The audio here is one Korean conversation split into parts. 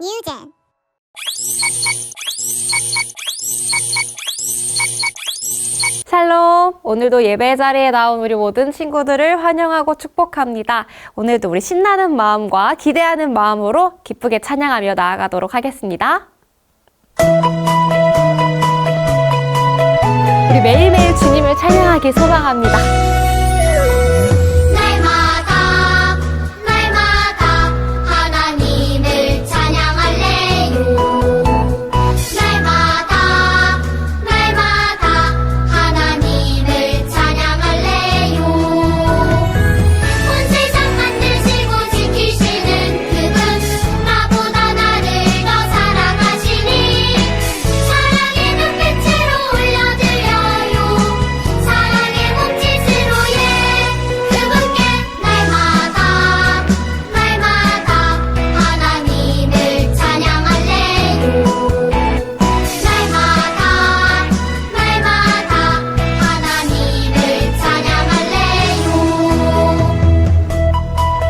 뉴젠. 샬롬! 오늘도 예배 자리에 나온 우리 모든 친구들을 환영하고 축복합니다. 오늘도 우리 신나는 마음과 기대하는 마음으로 기쁘게 찬양하며 나아가도록 하겠습니다. 우리 매일매일 주님을 찬양하기 소망합니다.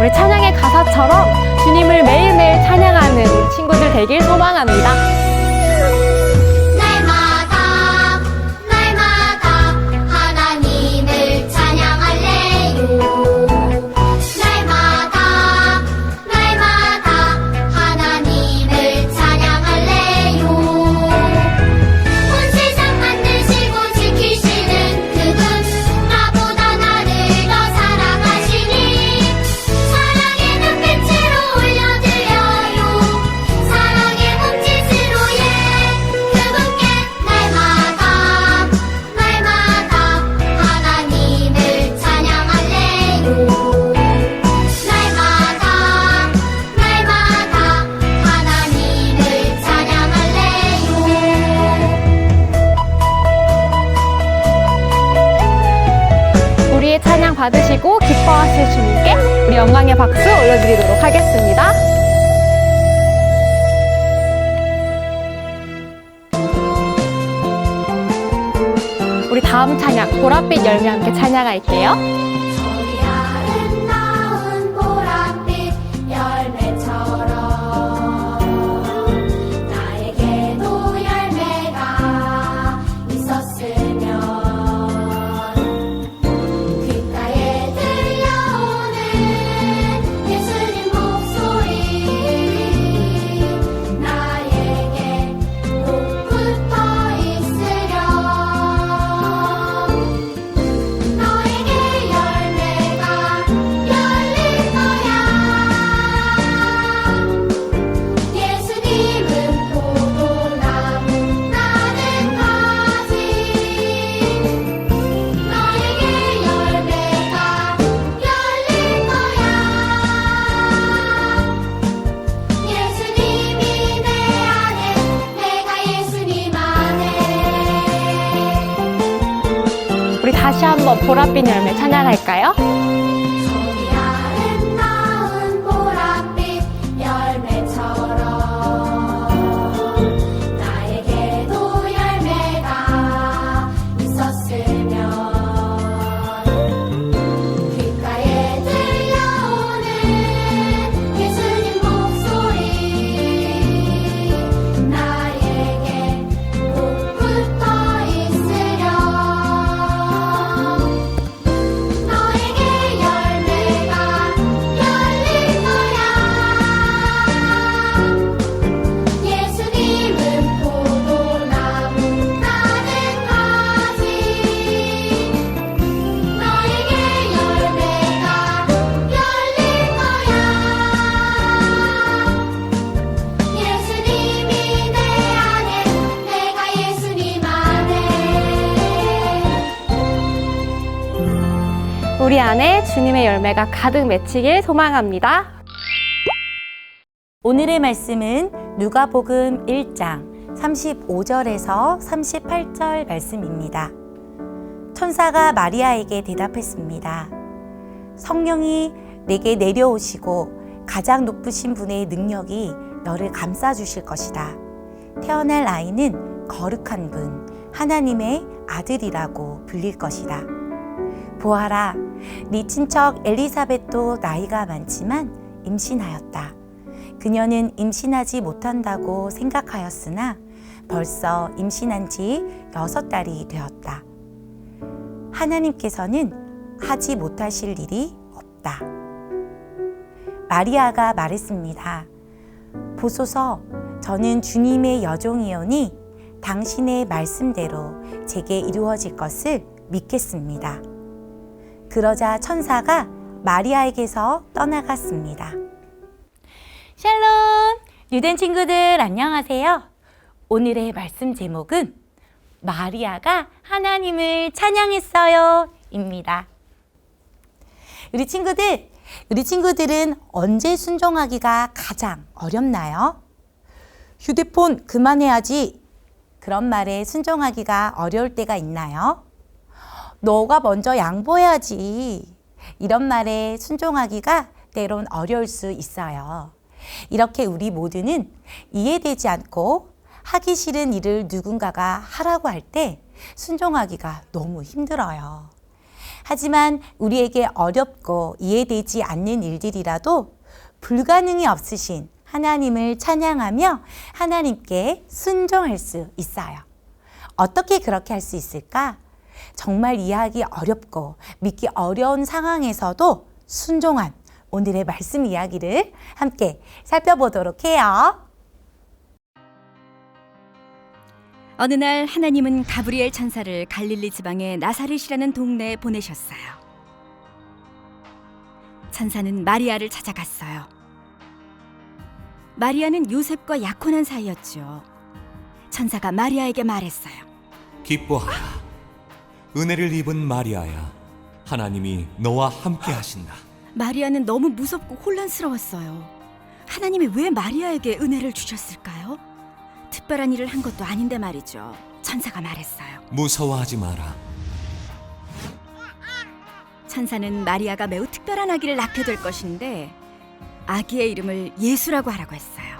우리 찬양의 가사처럼 주님을 매일매일 찬양하는 우리 친구들 되길 소망합니다. 우리의 찬양 받으시고 기뻐하실 주님께 우리 영광의 박수 올려드리도록 하겠습니다. 우리 다음 찬양 보랏빛 열매 함께 찬양할게요. 우리 다시 한번 보랏빛 열매 찬양할까요? 우리 안에 주님의 열매가 가득 맺히길 소망합니다. 오늘의 말씀은 누가복음 1장 35절에서 38절 말씀입니다. 천사가 마리아에게 대답했습니다. 성령이 내게 내려오시고 가장 높으신 분의 능력이 너를 감싸주실 것이다. 태어날 아이는 거룩한 분, 하나님의 아들이라고 불릴 것이다. 보아라, 네 친척 엘리사벳도 나이가 많지만 임신하였다. 그녀는 임신하지 못한다고 생각하였으나 벌써 임신한 지 6달이 되었다. 하나님께서는 하지 못하실 일이 없다. 마리아가 말했습니다. 보소서, 저는 주님의 여종이오니 당신의 말씀대로 제게 이루어질 것을 믿겠습니다. 그러자 천사가 마리아에게서 떠나갔습니다. 샬롬! 유된 친구들 안녕하세요. 오늘의 말씀 제목은 마리아가 하나님을 찬양했어요 입니다. 우리 친구들은 언제 순종하기가 가장 어렵나요? 휴대폰 그만해야지. 그런 말에 순종하기가 어려울 때가 있나요? 너가 먼저 양보해야지. 이런 말에 순종하기가 때론 어려울 수 있어요. 이렇게 우리 모두는 이해되지 않고 하기 싫은 일을 누군가가 하라고 할 때 순종하기가 너무 힘들어요. 하지만 우리에게 어렵고 이해되지 않는 일들이라도 불가능이 없으신 하나님을 찬양하며 하나님께 순종할 수 있어요. 어떻게 그렇게 할 수 있을까? 정말 이해하기 어렵고 믿기 어려운 상황에서도 순종한 오늘의 말씀 이야기를 함께 살펴보도록 해요. 어느 날 하나님은 가브리엘 천사를 갈릴리 지방의 나사렛이라는 동네에 보내셨어요. 천사는 마리아를 찾아갔어요. 마리아는 요셉과 약혼한 사이였죠. 천사가 마리아에게 말했어요. 기뻐하라. 은혜를 입은 마리아야. 하나님이 너와 함께 하신다. 마리아는 너무 무섭고 혼란스러웠어요. 하나님이 왜 마리아에게 은혜를 주셨을까요? 특별한 일을 한 것도 아닌데 말이죠. 천사가 말했어요. 무서워하지 마라. 천사는 마리아가 매우 특별한 아기를 낳게 될 것인데 아기의 이름을 예수라고 하라고 했어요.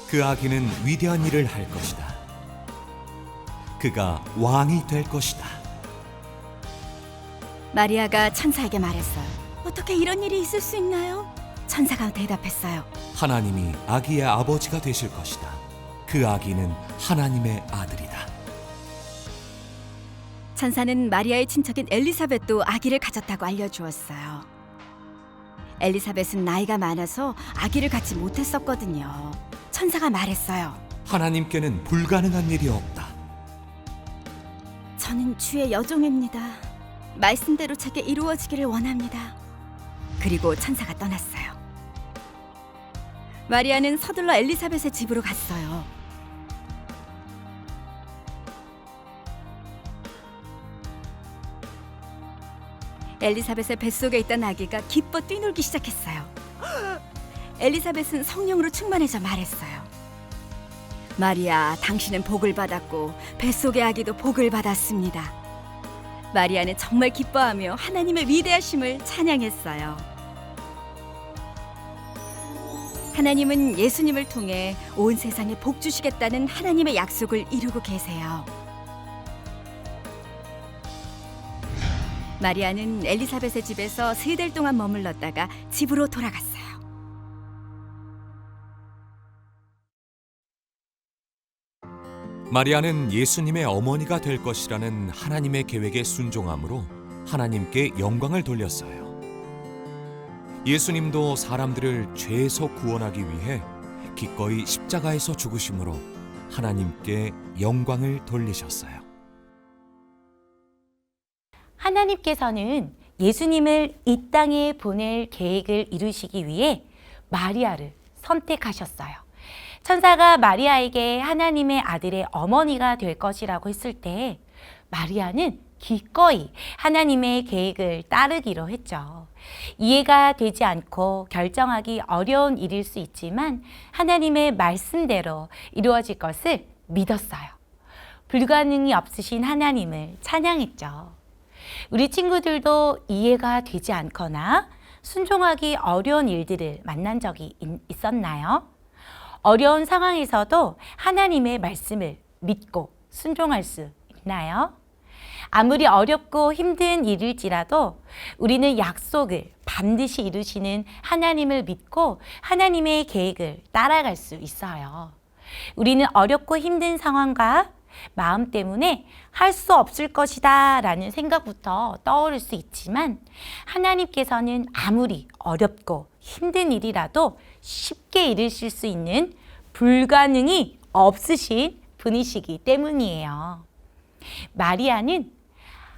그 아기는 위대한 일을 할 것이다. 그가 왕이 될 것이다. 마리아가 천사에게 말했어요. 어떻게 이런 일이 있을 수 있나요? 천사가 대답했어요. 하나님이 아기의 아버지가 되실 것이다. 그 아기는 하나님의 아들이다. 천사는 마리아의 친척인 엘리사벳도 아기를 가졌다고 알려주었어요. 엘리사벳은 나이가 많아서 아기를 갖지 못했었거든요. 천사가 말했어요. 하나님께는 불가능한 일이 없다. 저는 주의 여종입니다. 말씀대로 제게 이루어지기를 원합니다. 그리고 천사가 떠났어요. 마리아는 서둘러 엘리사벳의 집으로 갔어요. 엘리사벳의 뱃속에 있던 아기가 기뻐 뛰놀기 시작했어요. 엘리사벳은 성령으로 충만해져 말했어요. 마리아, 당신은 복을 받았고 뱃속의 아기도 복을 받았습니다. 마리아는 정말 기뻐하며 하나님의 위대하심을 찬양했어요. 하나님은 예수님을 통해 온 세상에 복 주시겠다는 하나님의 약속을 이루고 계세요. 마리아는 엘리사벳의 집에서 3달 동안 머물렀다가 집으로 돌아갔어요. 마리아는 예수님의 어머니가 될 것이라는 하나님의 계획에 순종함으로 하나님께 영광을 돌렸어요. 예수님도 사람들을 죄에서 구원하기 위해 기꺼이 십자가에서 죽으심으로 하나님께 영광을 돌리셨어요. 하나님께서는 예수님을 이 땅에 보낼 계획을 이루시기 위해 마리아를 선택하셨어요. 천사가 마리아에게 하나님의 아들의 어머니가 될 것이라고 했을 때 마리아는 기꺼이 하나님의 계획을 따르기로 했죠. 이해가 되지 않고 결정하기 어려운 일일 수 있지만 하나님의 말씀대로 이루어질 것을 믿었어요. 불가능이 없으신 하나님을 찬양했죠. 우리 친구들도 이해가 되지 않거나 순종하기 어려운 일들을 만난 적이 있었나요? 어려운 상황에서도 하나님의 말씀을 믿고 순종할 수 있나요? 아무리 어렵고 힘든 일일지라도 우리는 약속을 반드시 이루시는 하나님을 믿고 하나님의 계획을 따라갈 수 있어요. 우리는 어렵고 힘든 상황과 마음 때문에 할 수 없을 것이다 라는 생각부터 떠오를 수 있지만 하나님께서는 아무리 어렵고 힘든 일이라도 쉽게 이루실 수 있는 불가능이 없으신 분이시기 때문이에요. 마리아는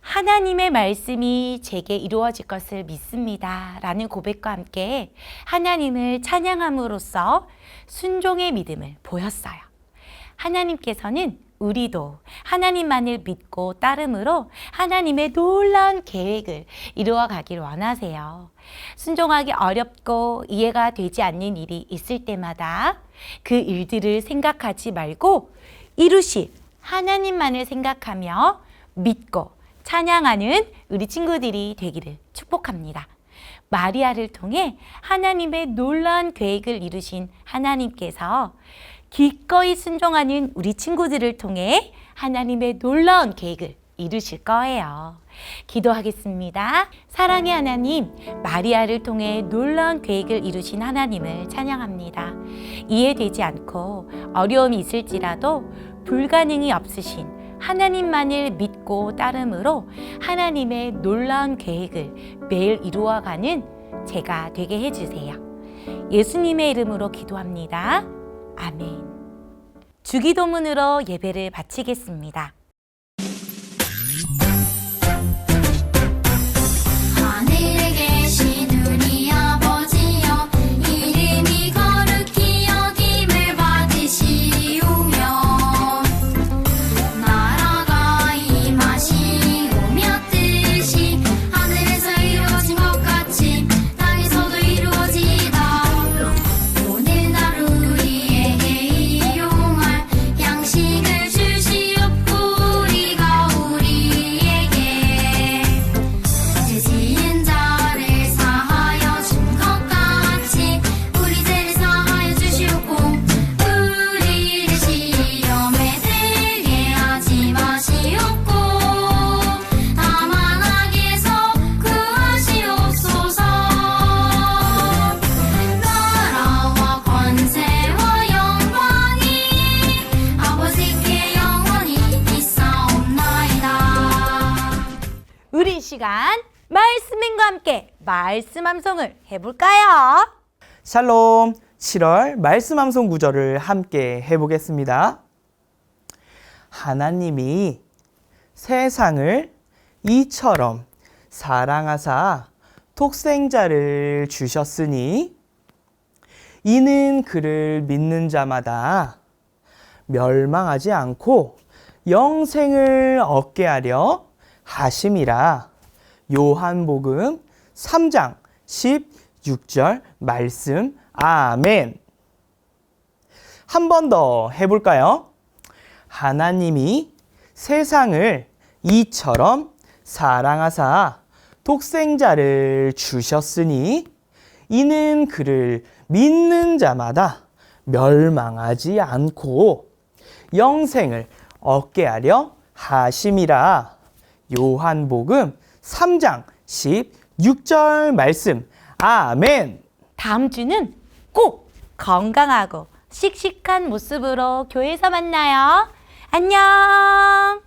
하나님의 말씀이 제게 이루어질 것을 믿습니다 라는 고백과 함께 하나님을 찬양함으로써 순종의 믿음을 보였어요. 하나님께서는 우리도 하나님만을 믿고 따름으로 하나님의 놀라운 계획을 이루어가길 원하세요. 순종하기 어렵고 이해가 되지 않는 일이 있을 때마다 그 일들을 생각하지 말고 이루실 하나님만을 생각하며 믿고 찬양하는 우리 친구들이 되기를 축복합니다. 마리아를 통해 하나님의 놀라운 계획을 이루신 하나님께서 기꺼이 순종하는 우리 친구들을 통해 하나님의 놀라운 계획을 이루실 거예요. 기도하겠습니다. 사랑의 하나님, 마리아를 통해 놀라운 계획을 이루신 하나님을 찬양합니다. 이해되지 않고 어려움이 있을지라도 불가능이 없으신 하나님만을 믿고 따름으로 하나님의 놀라운 계획을 매일 이루어가는 제가 되게 해주세요. 예수님의 이름으로 기도합니다. 아멘. 주기도문으로 예배를 바치겠습니다. 하늘에 계신 우리 아버지여, 이름이 거룩히 여김을 받으시오며 나라가 임하시오며 뜻이 하늘에서 이루어진 것 같이 땅에서도 이루어지이다. 오늘 하루 우리에게 일용할 양식을 주시옵고 우리가 우리에게 죄 지은 자를 사하여 준 것 같이 우리 죄를 사하여 주시옵고 우리를 시험에 들게 하지 마시옵고 다만 악에서 구하시옵소서. 나라와 권세와 영광이 아버지께 영원히 있사옵나이다. 우리 시간 말씀과 함께 말씀 암송을 해볼까요? 샬롬 7월 말씀 암송 구절을 함께 해보겠습니다. 하나님이 세상을 이처럼 사랑하사 독생자를 주셨으니 이는 그를 믿는 자마다 멸망하지 않고 영생을 얻게 하려 하심이라. 요한복음 3장 16절 말씀. 아멘. 한 번 더 해볼까요? 하나님이 세상을 이처럼 사랑하사 독생자를 주셨으니 이는 그를 믿는 자마다 멸망하지 않고 영생을 얻게 하려 하심이라. 요한복음 3장 16절 말씀. 아멘. 다음 주는 꼭 건강하고 씩씩한 모습으로 교회에서 만나요. 안녕.